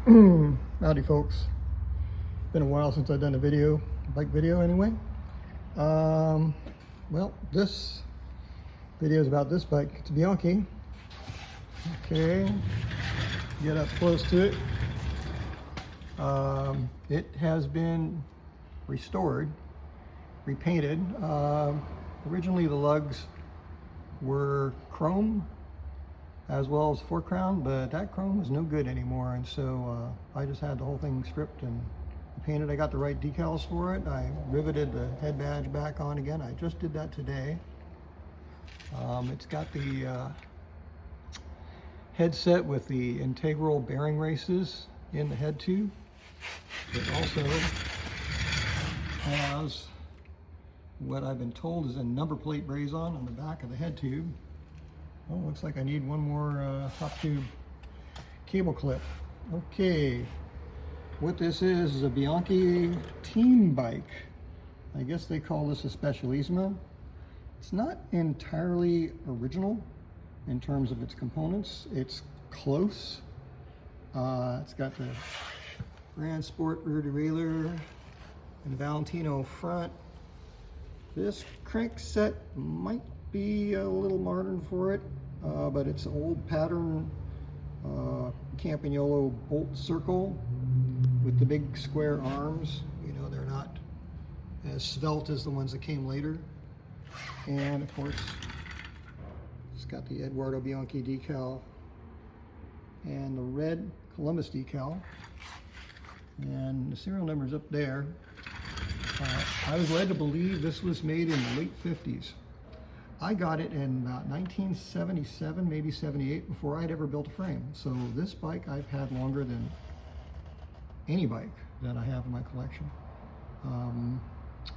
Howdy folks. Been a while since I've done a video, bike video anyway. Well, this video is about this bike. It's a Binachi. Okay, get up close to it. It has been restored, repainted. Originally the lugs were chrome as well as fork crown, but that chrome is no good anymore, and so I just had the whole thing stripped and painted. I got the right decals for it. I riveted the head badge back on again. I just did that today. It's got the headset with the integral bearing races in the head tube. It also has what I've been told is a number plate braze on the back of the head tube. Oh, looks like I need one more top tube cable clip. Okay, what this is a Binachi team bike. I guess they call this a specialissima. It's not entirely original in terms of its components. It's close. It's got the Grand Sport rear derailleur and Valentino front. This crank set might be a little modern for it, but it's old pattern Campagnolo bolt circle with the big square arms. You know, they're not as svelte as the ones that came later. And of course, it's got the Eduardo Bianchi decal and the red Columbus decal. And the serial number's up there. I was led to believe this was made in the late 50s. I got it in about 1977, maybe 78, before I'd ever built a frame. So this bike I've had longer than any bike that I have in my collection.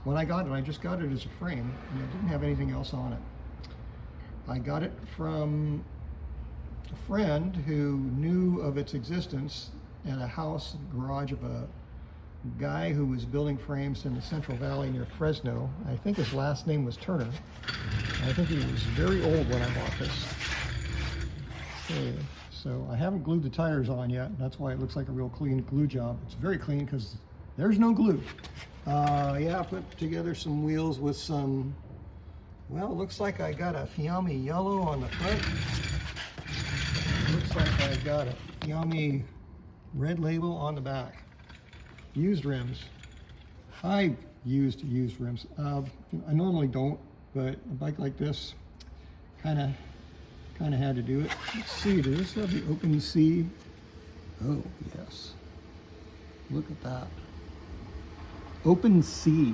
When I got it, I just got it as a frame, and it didn't have anything else on it. I got it from a friend who knew of its existence at a house garage of a guy who was building frames in the Central Valley near Fresno. I think his last name was Turner. I think he was very old when I bought this. Okay, so I haven't glued the tires on yet. That's why it looks like a real clean glue job. It's very clean because there's no glue. Yeah, I put together some wheels with some, well, it looks like I got a Fiamme yellow on the front. Looks like I got a Fiamme red label on the back. Used rims. I used rims. I normally don't, but a bike like this kind of had to do it. Let's see, does this have the open C? Oh, yes. Look at that. Open C.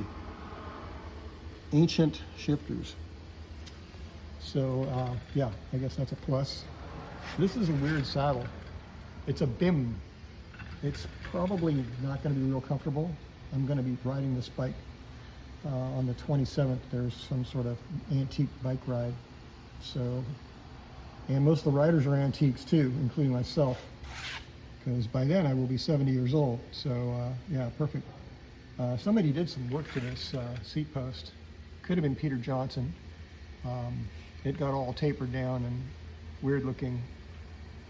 Ancient shifters. So, yeah, I guess that's a plus. This is a weird saddle. It's a BIM. It's probably not going to be real comfortable. I'm going to be riding this bike on the 27th. There's some sort of antique bike ride. So, and most of the riders are antiques too, including myself, because by then I will be 70 years old. So, yeah, perfect. Somebody did some work to this seat post. Could have been Peter Johnson. It got all tapered down and weird looking.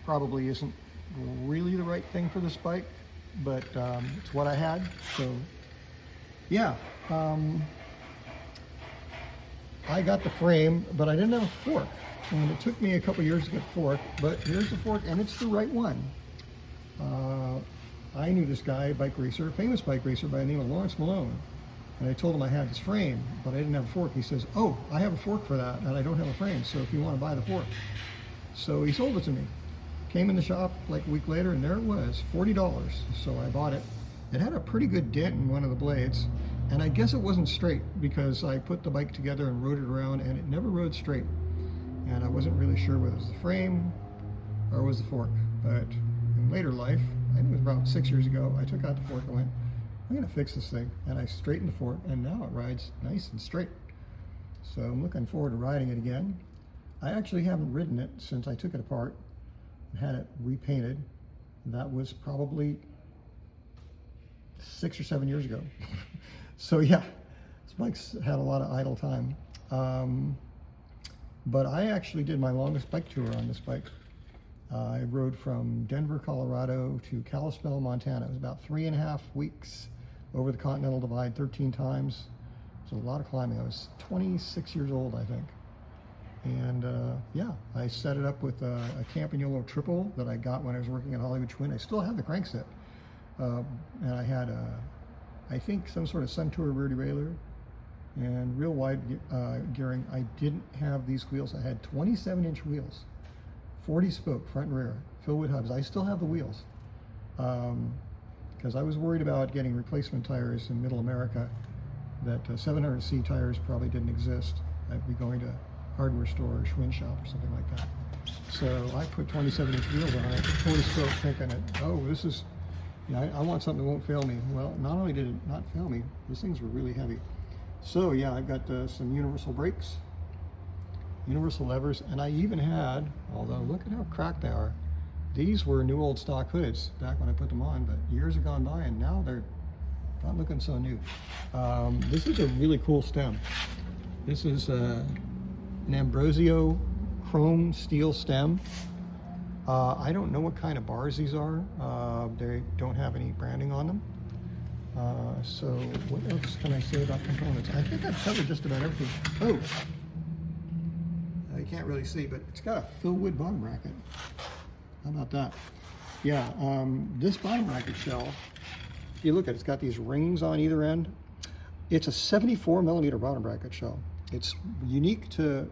Probably isn't really the right thing for this bike, but it's what I had. So yeah, I got the frame, but I didn't have a fork, and it took me a couple years to get the fork, but here's the fork, and it's the right one. I knew this guy, bike racer, famous bike racer by the name of Lawrence Malone, and I told him I had this frame, but I didn't have a fork. He says, oh, I have a fork for that, and I don't have a frame, so if you want to buy the fork. So he sold it to me. Came in the shop like a week later, and there it was, $40. So I bought it. It had a pretty good dent in one of the blades, and I guess it wasn't straight because I put the bike together and rode it around, and it never rode straight. And I wasn't really sure whether it was the frame or was the fork. But in later life, I think it was about 6 years ago, I took out the fork and went, I'm gonna fix this thing. And I straightened the fork, and now it rides nice and straight. So I'm looking forward to riding it again. I actually haven't ridden it since I took it apart. Had it repainted. That was probably 6 or 7 years ago. So yeah, this bike's had a lot of idle time. But I actually did my longest bike tour on this bike. I rode from Denver, Colorado to Kalispell, Montana. It was about 3.5 weeks over the Continental Divide 13 times. It was a lot of climbing. I was 26 years old, I think. And yeah, I set it up with a Campagnolo triple that I got when I was working at Hollywood Twin. I still have the crankset. And I had, I think, some sort of Suntour rear derailleur and real wide gearing. I didn't have these wheels. I had 27-inch wheels, 40 spoke, front and rear, filled with hubs. I still have the wheels because I was worried about getting replacement tires in Middle America, that 700C tires probably didn't exist. I'd be going to hardware store or Schwinn shop or something like that. So I put 27-inch wheels on it, 40 spoke, thinking that, oh, this is, yeah, I want something that won't fail me. Well, not only did it not fail me, these things were really heavy. So yeah, I've got some universal brakes, universal levers, and I even had, although look at how cracked they are, these were new old stock hoods back when I put them on, but years have gone by and now they're not looking so new. This is a really cool stem. This is an Ambrosio chrome steel stem. I don't know what kind of bars these are. They don't have any branding on them. So what else can I say about components? I think I've covered just about everything. Oh, you can't really see, but it's got a fill wood bottom bracket. How about that? Yeah, this bottom bracket shell, if you look at it, it's got these rings on either end. It's a 74mm bottom bracket shell. It's unique to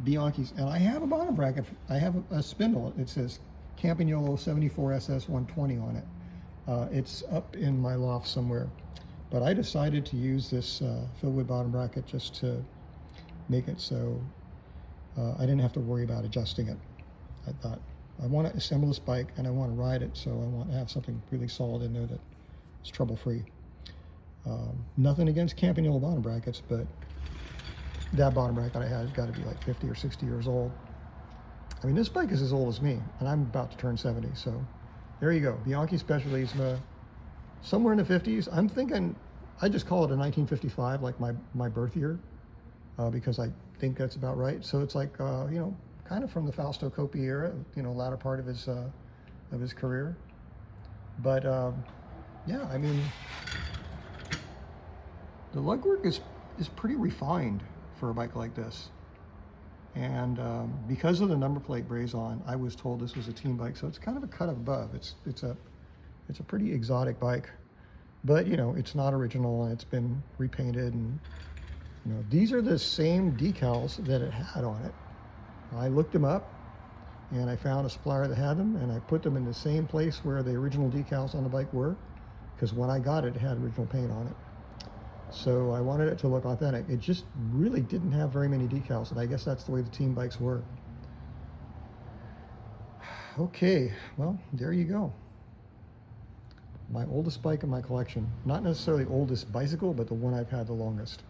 Bianchi's, and I have a bottom bracket. I have a spindle. It says Campagnolo 74SS 120 on it. It's up in my loft somewhere, but I decided to use this fill wood bottom bracket just to make it so I didn't have to worry about adjusting it. I thought, I want to assemble this bike and I want to ride it, so I want to have something really solid in there that's trouble-free. Nothing against Campagnolo bottom brackets, but that bottom bracket I had has got to be like 50 or 60 years old. I mean, this bike is as old as me, and I'm about to turn 70, so there you go. Bianchi Specialissima, somewhere in the 50s. I'm thinking, I just call it a 1955, like my birth year, because I think that's about right. So it's like, you know, kind of from the Fausto Coppi era, you know, latter part of his career. But yeah, I mean, the lugwork is pretty refined for a bike like this. And because of the number plate braze-on, I was told this was a team bike, so it's kind of a cut above. It's a pretty exotic bike, but you know, it's not original and it's been repainted, and you know, these are the same decals that it had on it. I looked them up and I found a supplier that had them, and I put them in the same place where the original decals on the bike were, because when I got it, it had original paint on it. So I wanted it to look authentic. It just really didn't have very many decals, and I guess that's the way the team bikes were. Okay, well, there you go. My oldest bike in my collection. Not necessarily oldest bicycle, but the one I've had the longest.